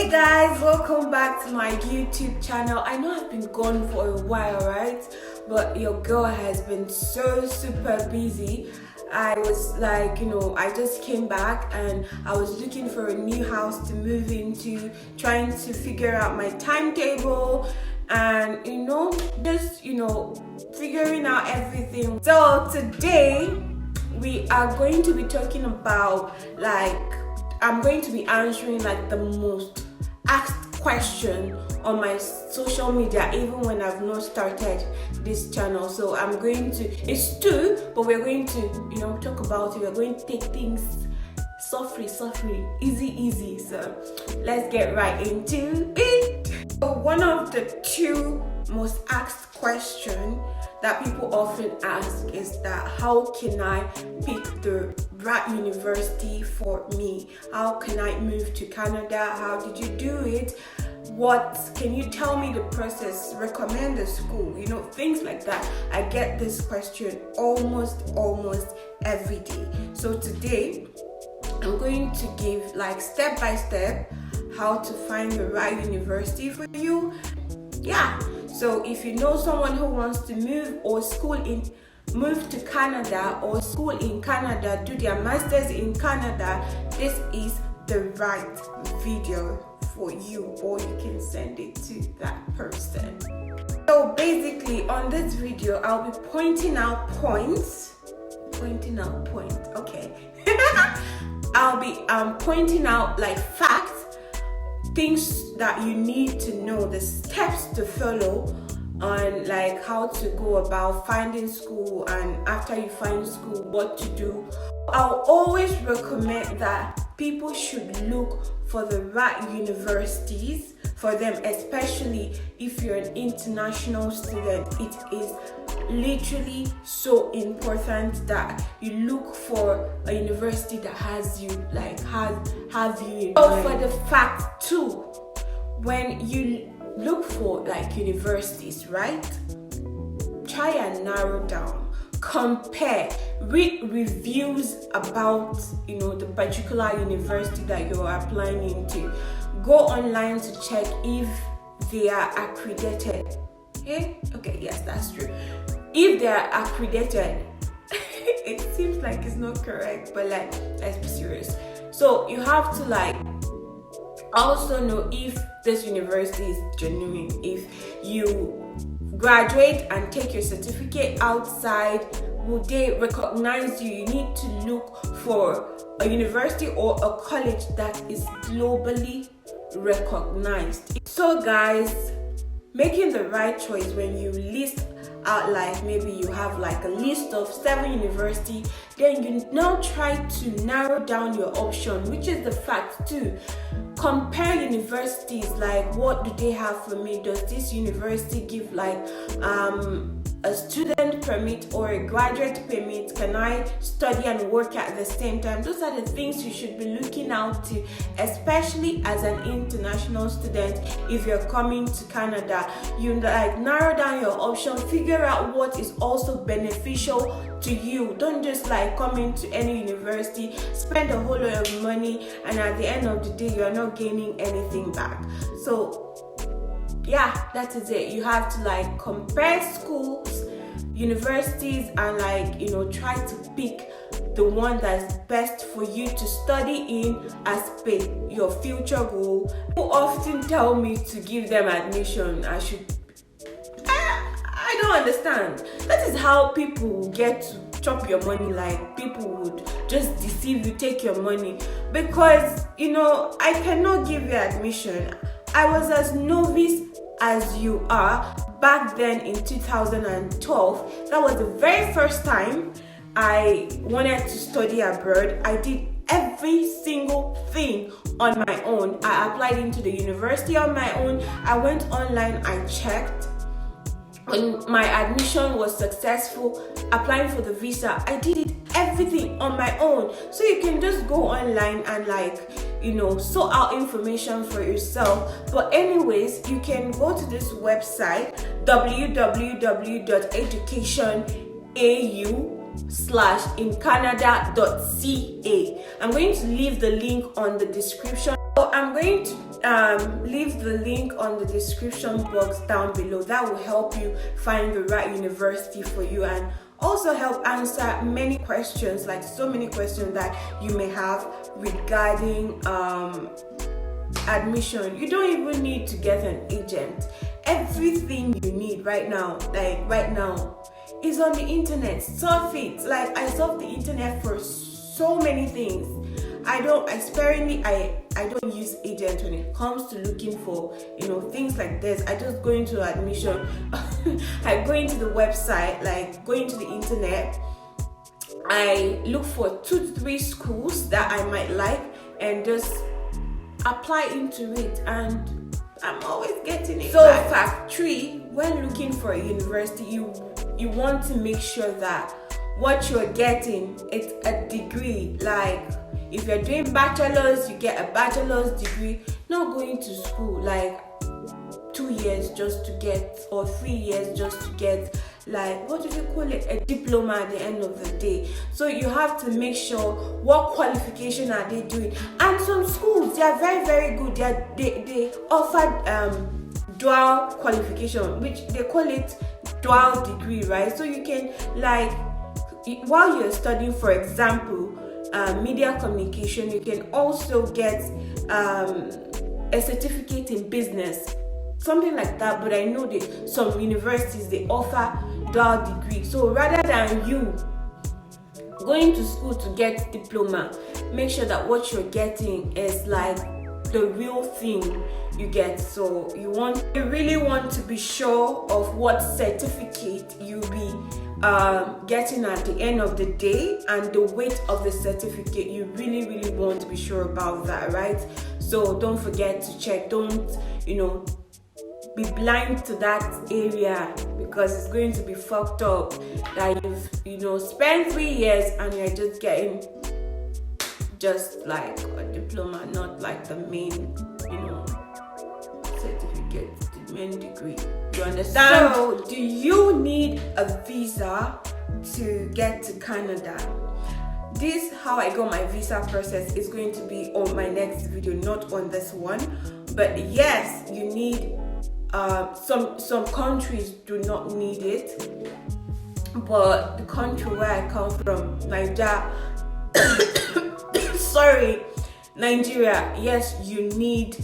Hey guys, welcome back to my YouTube channel. I know I've been gone for a while, right? But your girl has been so super busy. I was like, I just came back and I was looking for a new house to move into, trying to figure out my timetable and just figuring out everything. So today we are going to be talking about I'm going to be answering the most asked question on my social media, even when I've not started this channel. So it's two, but we're going to talk about it. We're going to take things softly, easy. So let's get right into it. So one of the two most asked questions that people often ask is that how can I pick the right university for me? How can I move to Canada? How did you do it? What can you tell me the process? Recommend a school, things like that. I get this question almost every day. So today I'm going to give step by step how to find the right university for you. So if you know someone who wants to move to Canada or school in Canada, do their masters in Canada, this is the right video for you, or you can send it to that person. So basically on this video I'll be pointing out points, okay. I'll be pointing out facts, things that you need to know, the steps to follow on how to go about finding school, and after you find school, what to do. I'll always recommend that people should look for the right universities for them, especially if you're an international student. It is literally so important that you look for a university that has you have you in mind. For the fact too, when you look for universities, right, try and narrow down, compare, read reviews about the particular university that you're applying into. Go online to check if they are accredited. Okay, yes, that's true. If they are accredited, it seems like it's not correct, but let's be serious. So you have to also know if this university is genuine. If you graduate and take your certificate outside, will they recognize you? You need to look for a university or a college that is globally recognized. So guys, making the right choice, when you list out maybe you have a list of 7 universities, then you now try to narrow down your option, which is the fact too. Compare universities, what do they have for me? Does this university give a student permit or a graduate permit? Can I study and work at the same time? Those are the things you should be looking out to, especially as an international student. If you're coming to Canada, you narrow down your option, figure out what is also beneficial to you. Don't just come into any university, spend a whole lot of money, and at the end of the day you're not gaining anything back. So that is it. You have to compare schools, universities, and try to pick the one that's best for you to study in as per your future goal. People often tell me to give them admission. I don't understand. That is how people get to chop your money. People would just deceive you, take your money, because I cannot give you admission. I was as novice as you are back then in 2012. That was the very first time I wanted to study abroad. I did every single thing on my own. I applied into the university on my own. I went online, I checked. When my admission was successful, applying for the visa, I did everything on my own. So you can just go online and sort out information for yourself. But anyways, you can go to this website, www.educationau/incanada.ca. I'm going to leave the link on the description. I'm going to leave the link on the description box down below. That will help you find the right university for you, and also help answer many questions, like so many questions that you may have regarding admission. You don't even need to get an agent. Everything you need right now, is on the internet. Surf it. Like, I surf the internet for so many things. I don't use agents when it comes to looking for, things like this. I just go into admission. I go into the website, like go into the internet. I look for 2 to 3 schools that I might like and just apply into it, and I'm always getting it. So fact 3, when looking for a university, you want to make sure that what you're getting is a degree. Like, if you're doing bachelor's, you get a bachelor's degree, not going to school like 2 years just to get, or 3 years just to get, like, what do they call it, a diploma at the end of the day. So you have to make sure what qualification are they doing. And some schools, they are very, very good. They offer dual qualification, which they call it dual degree, right? So you can, like, while you're studying, for example, media communication, you can also get a certificate in business, something like that. But I know that some universities, they offer dual degree. So rather than you going to school to get diploma, make sure that what you're getting is like the real thing you get. So you really want to be sure of what certificate you'll be getting at the end of the day, and the weight of the certificate. You really want to be sure about that, right? So don't forget to check. Don't be blind to that area, because it's going to be fucked up that you've spent 3 years and you're just getting just like a diploma, not like the main certificate, the main degree. You understand? So do you need a visa to get to Canada? This, how I got my visa process, is going to be on my next video, not on this one. But yes, you need some countries do not need it, but the country where I come from, Nigeria, yes, you need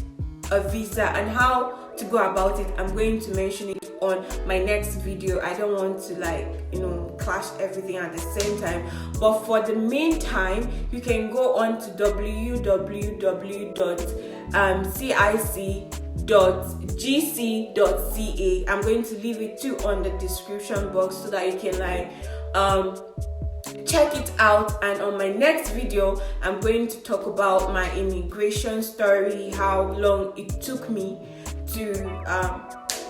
a visa, and how to go about it, I'm going to mention it on my next video. I don't want to clash everything at the same time, but for the meantime, you can go on to www.cic.gc.ca. I'm going to leave it too on the description box so that you can check it out. And on my next video, I'm going to talk about my immigration story, how long it took me to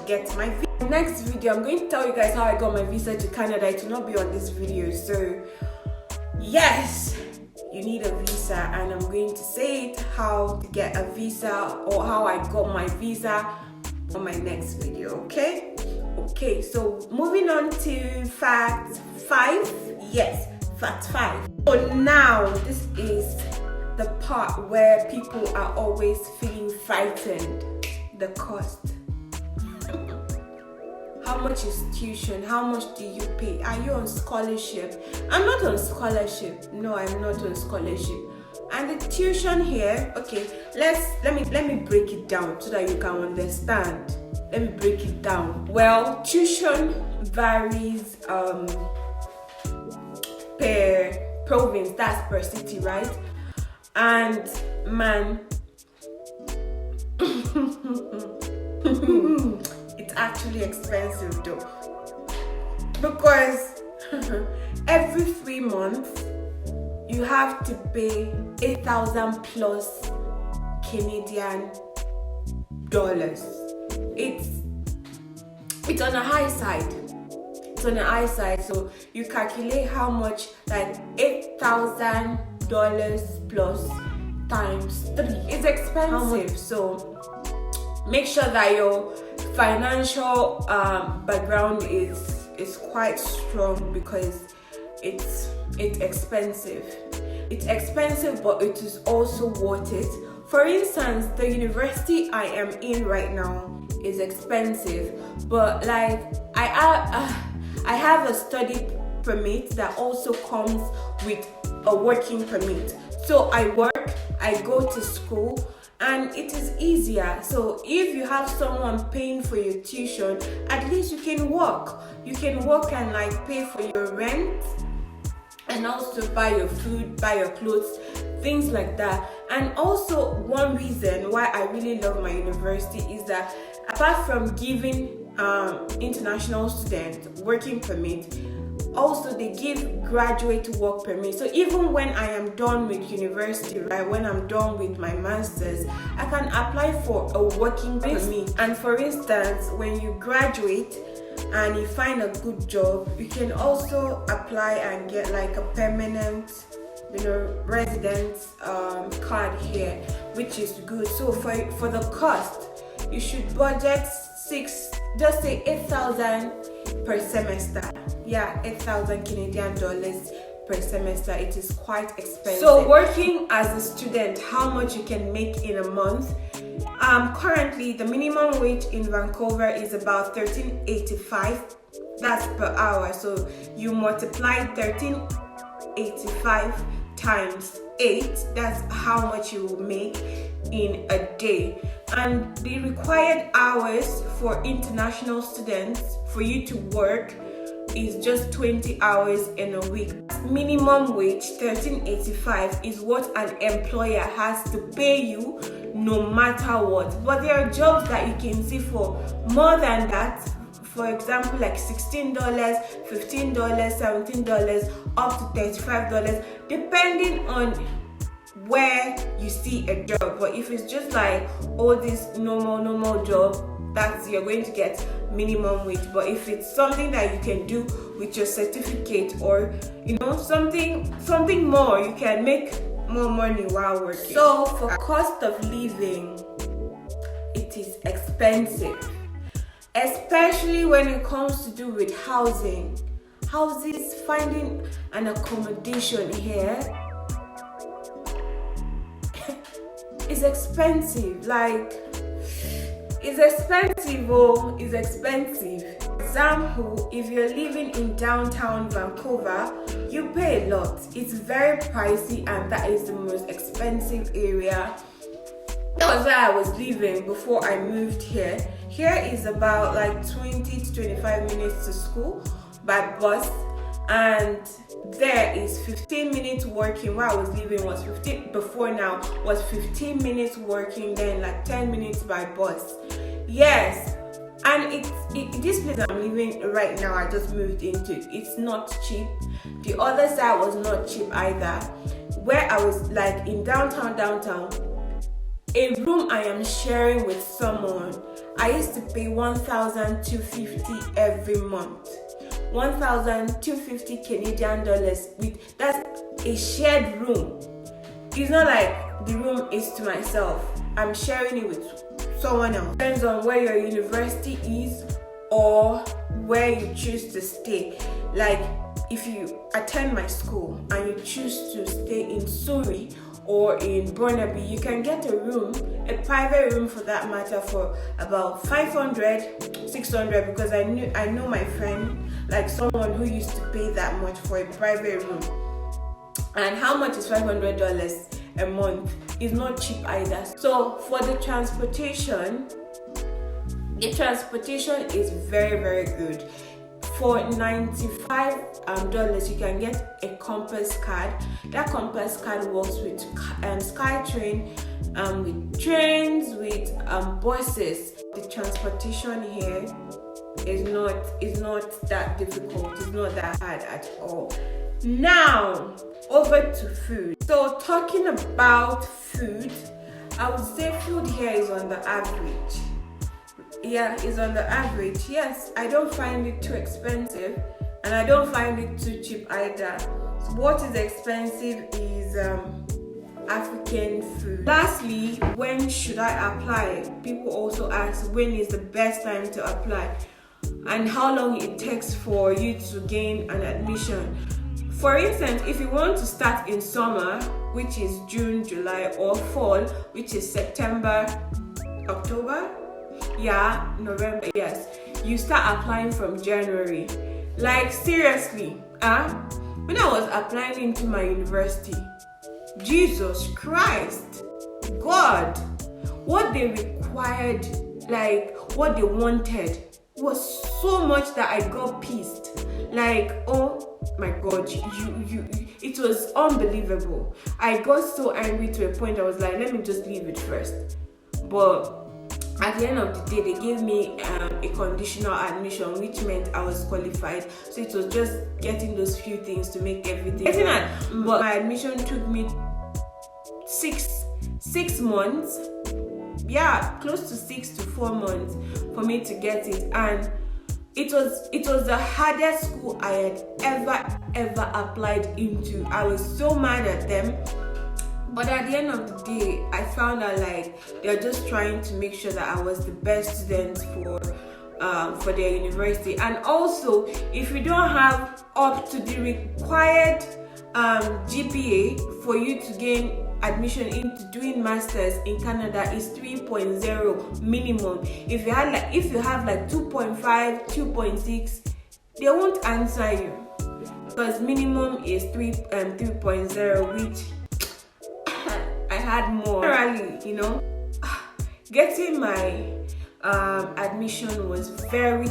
get my visa. Next video, I'm going to tell you guys how I got my visa to Canada. It will not be on this video. So yes, you need a visa, and I'm going to say it, how to get a visa, or how I got my visa, on my next video. Okay, so moving on to fact 5. Yes, fact 5. So now this is the part where people are always feeling frightened. The cost. How much is tuition? How much do you pay? Are you on scholarship? I'm not on scholarship. No, I'm not on scholarship. And the tuition here, okay, let me break it down so that you can understand. Let me break it down. Well, tuition varies per province, that's per city, right? And man, it's actually expensive though, because every 3 months you have to pay 8,000 plus Canadian dollars. It's on a high side. It's on the high side. So you calculate how much, like $8,000 plus times 3. It's expensive. So make sure that your financial background is quite strong, because it's expensive. It's expensive, but it is also worth it For instance, the university I am in right now is expensive, but like I have a study permit that also comes with a working permit. So I work, I go to school, and it is easier. So if you have someone paying for your tuition, at least you can work. You can work and like pay for your rent and also buy your food, buy your clothes, things like that. And also one reason why I really love my university is that apart from giving international students working permit, also they give graduate work permit. So even when I am done with university, right, when I'm done with my masters, I can apply for a working permit. And for instance, when you graduate and you find a good job, you can also apply and get like a permanent, resident card here, which is good. So for the cost, you should budget just say 8,000 per semester. Yeah, 8,000 Canadian dollars per semester. It is quite expensive. So working as a student, how much you can make in a month? Currently the minimum wage in Vancouver is about $13.85. That's per hour. So you multiply $13.85 times 8. That's how much you will make in a day. And the required hours for international students for you to work is just 20 hours in a week. Minimum wage $13.85 is what an employer has to pay you no matter what. But there are jobs that you can see for more than that. For example, like $16, $15, $17, up to $35, depending on where you see a job. But if it's just like all this normal job, that's you're going to get minimum wage. But if it's something that you can do with your certificate, or something more, you can make more money while working. So for cost of living, it is expensive, especially when it comes to do with housing. Houses, finding an accommodation here is expensive. Like, it's expensive. It's expensive. Example, if you're living in downtown Vancouver, you pay a lot. It's very pricey, and that is the most expensive area. That was where I was living before I moved here. Here is about like 20 to 25 minutes to school by bus, and there is 15 minutes working. Where I was living was 15 before now was 15 minutes working, then like 10 minutes by bus. Yes, and this place I'm living right now, I just moved into, it's not cheap. The other side was not cheap either. Where I was like in downtown, a room I am sharing with someone, I used to pay $1,250 every month. 1,250 Canadian dollars. That's a shared room. It's not like the room is to myself. I'm sharing it with someone else. Depends on where your university is or where you choose to stay. Like if you attend my school and you choose to stay in Surrey or in Burnaby, you can get a room, a private room for that matter, for about $500, $600, because I know my friend, like someone who used to pay that much for a private room. And how much is $500 a month? Is not cheap either. So for the transportation is very, very good. For $95, you can get a Compass card. That Compass card works with SkyTrain, with trains, with buses. The transportation here is not that difficult. It's not that hard at all. Now over to food. So talking about food, I would say food here is on the average. Yeah, it's on the average. Yes, I don't find it too expensive, and I don't find it too cheap either. So what is expensive is African food. Lastly, when should I apply? People also ask when is the best time to apply and how long it takes for you to gain an admission. For instance, if you want to start in summer, which is June, July, or fall, which is September, October, November, yes, you start applying from January. Like seriously, when I was applying into my university, Jesus Christ, God, what they required, like what they wanted, was so much that I got pissed. Like, oh my God, it was unbelievable. I got so angry to a point I was like, let me just leave it first. But at the end of the day, they gave me a conditional admission, which meant I was qualified. So it was just getting those few things to make everything. But my admission took me six months. Yeah, close to 6 to 4 months for me to get it. And it was the hardest school I had ever applied into. I was so mad at them. But at the end of the day, I found out like they're just trying to make sure that I was the best student for their university. And also, if you don't have up to the required GPA for you to gain admission into doing masters in Canada, is 3.0 minimum. If you have like 2.5, 2.6, they won't answer you, because minimum is 3.0, which I had more. Generally, getting my admission was very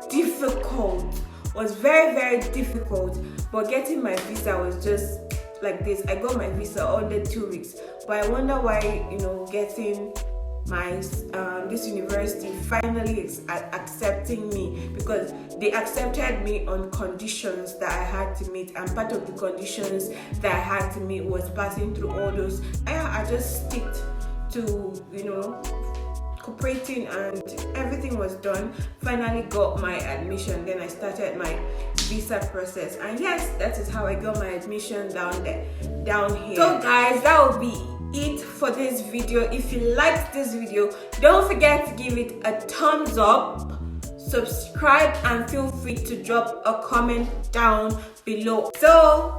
difficult. Was very, very difficult. But getting my visa was just like this. I got my visa under 2 weeks. But I wonder why, getting my this university finally is accepting me, because they accepted me on conditions that I had to meet, and part of the conditions that I had to meet was passing through all those. I just sticked to cooperating, and everything was done. Finally got my admission. Then I started my visa process, and yes, that is how I got my admission down here. So guys, that will be it for this video. If you liked this video, don't forget to give it a thumbs up, subscribe, and feel free to drop a comment down below. So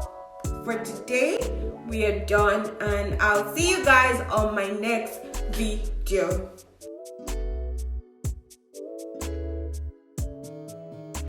for today, we are done, and I'll see you guys on my next video.